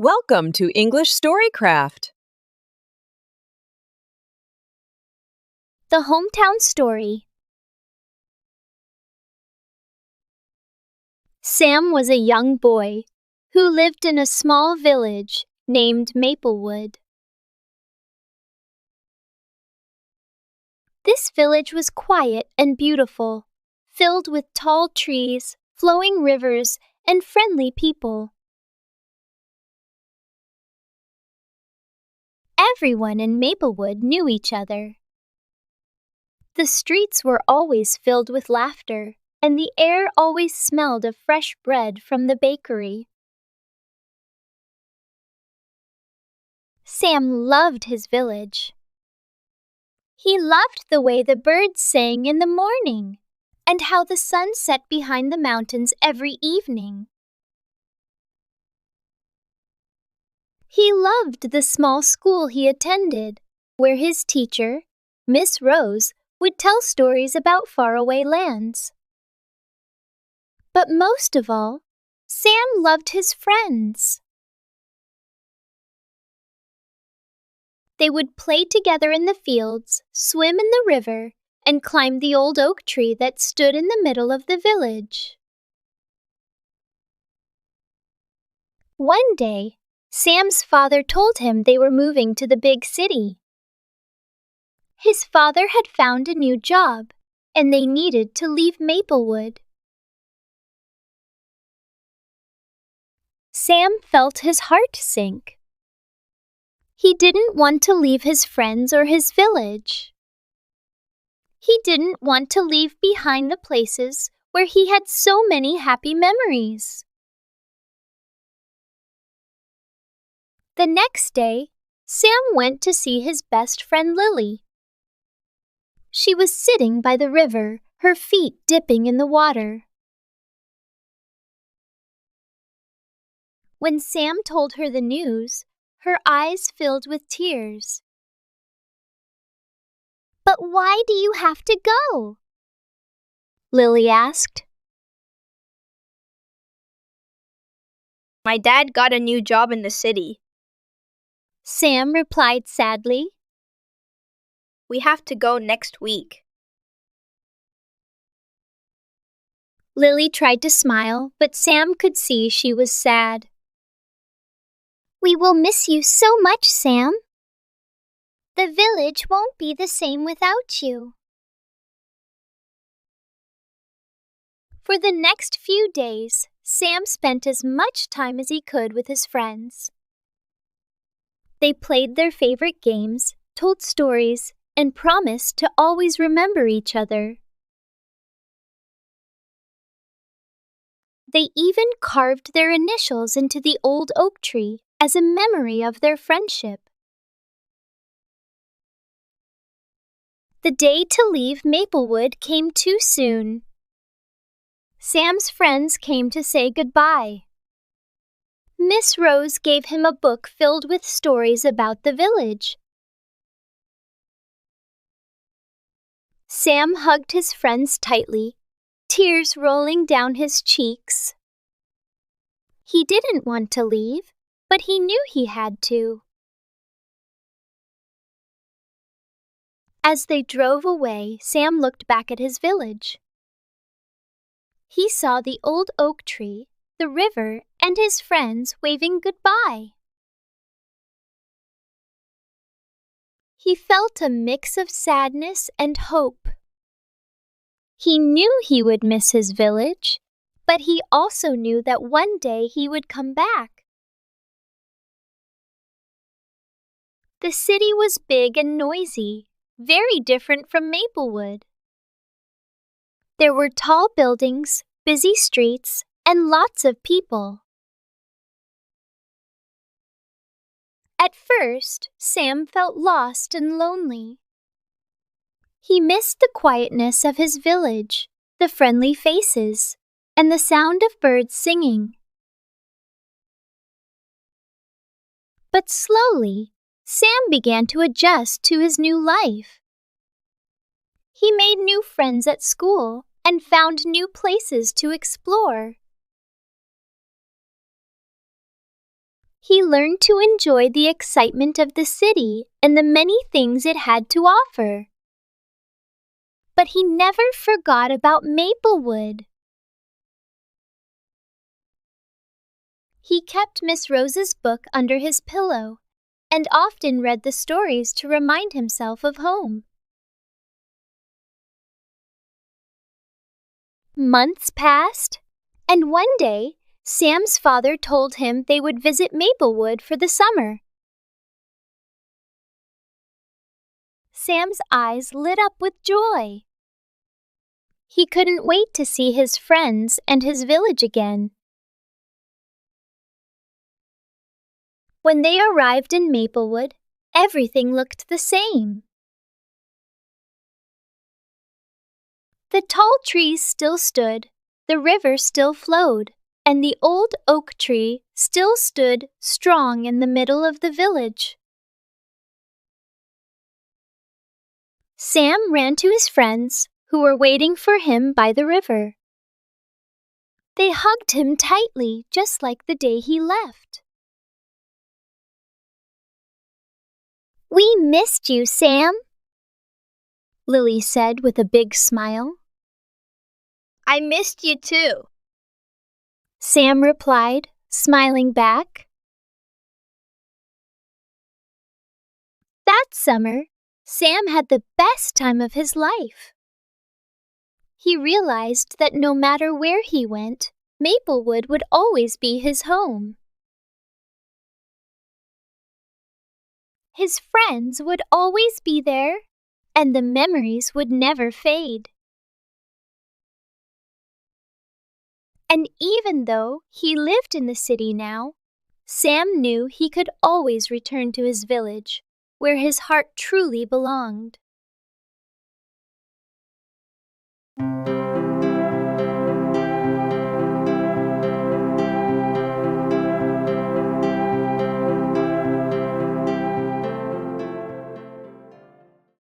Welcome to English Storycraft. The Hometown Story. Sam was a young boy who lived in a small village named Maplewood. This village was quiet and beautiful, filled with tall trees, flowing rivers, and friendly people. Everyone in Maplewood knew each other. The streets were always filled with laughter, and the air always smelled of fresh bread from the bakery. Sam loved his village. He loved the way the birds sang in the morning, and how the sun set behind the mountains every evening. He loved the small school he attended, where his teacher, Miss Rose, would tell stories about faraway lands. But most of all, Sam loved his friends. They would play together in the fields, swim in the river, and climb the old oak tree that stood in the middle of the village. One day, Sam's father told him they were moving to the big city. His father had found a new job, and they needed to leave Maplewood. Sam felt his heart sink. He didn't want to leave his friends or his village. He didn't want to leave behind the places where he had so many happy memories. The next day, Sam went to see his best friend Lily. She was sitting by the river, her feet dipping in the water. When Sam told her the news, her eyes filled with tears. "But why do you have to go?" Lily asked. My dad got a new job in the city. Sam replied sadly. We have to go next week. Lily tried to smile, but Sam could see she was sad. "We will miss you so much, Sam. The village won't be the same without you." For the next few days, Sam spent as much time as he could with his friends. They played their favorite games, told stories, and promised to always remember each other. They even carved their initials into the old oak tree as a memory of their friendship. The day to leave Maplewood came too soon. Sam's friends came to say goodbye. Miss Rose gave him a book filled with stories about the village. Sam hugged his friends tightly, tears rolling down his cheeks. He didn't want to leave, but he knew he had to. As they drove away, Sam looked back at his village. He saw the old oak tree, the river, and his friends waving goodbye. He felt a mix of sadness and hope. He knew he would miss his village, but he also knew that one day he would come back. The city was big and noisy, very different from Maplewood. There were tall buildings, busy streets, and lots of people. At first, Sam felt lost and lonely. He missed the quietness of his village, the friendly faces, and the sound of birds singing. But slowly, Sam began to adjust to his new life. He made new friends at school and found new places to explore. He learned to enjoy the excitement of the city and the many things it had to offer. But he never forgot about Maplewood. He kept Miss Rose's book under his pillow and often read the stories to remind himself of home. Months passed, and one day, Sam's father told him they would visit Maplewood for the summer. Sam's eyes lit up with joy. He couldn't wait to see his friends and his village again. When they arrived in Maplewood, everything looked the same. The tall trees still stood, the river still flowed, and the old oak tree still stood strong in the middle of the village. Sam ran to his friends, who were waiting for him by the river. They hugged him tightly, just like the day he left. "We missed you, Sam," Lily said with a big smile. I missed you too. Sam replied, smiling back. That summer, Sam had the best time of his life. He realized that no matter where he went, Maplewood would always be his home. His friends would always be there, and the memories would never fade. And even though he lived in the city now, Sam knew he could always return to his village, where his heart truly belonged.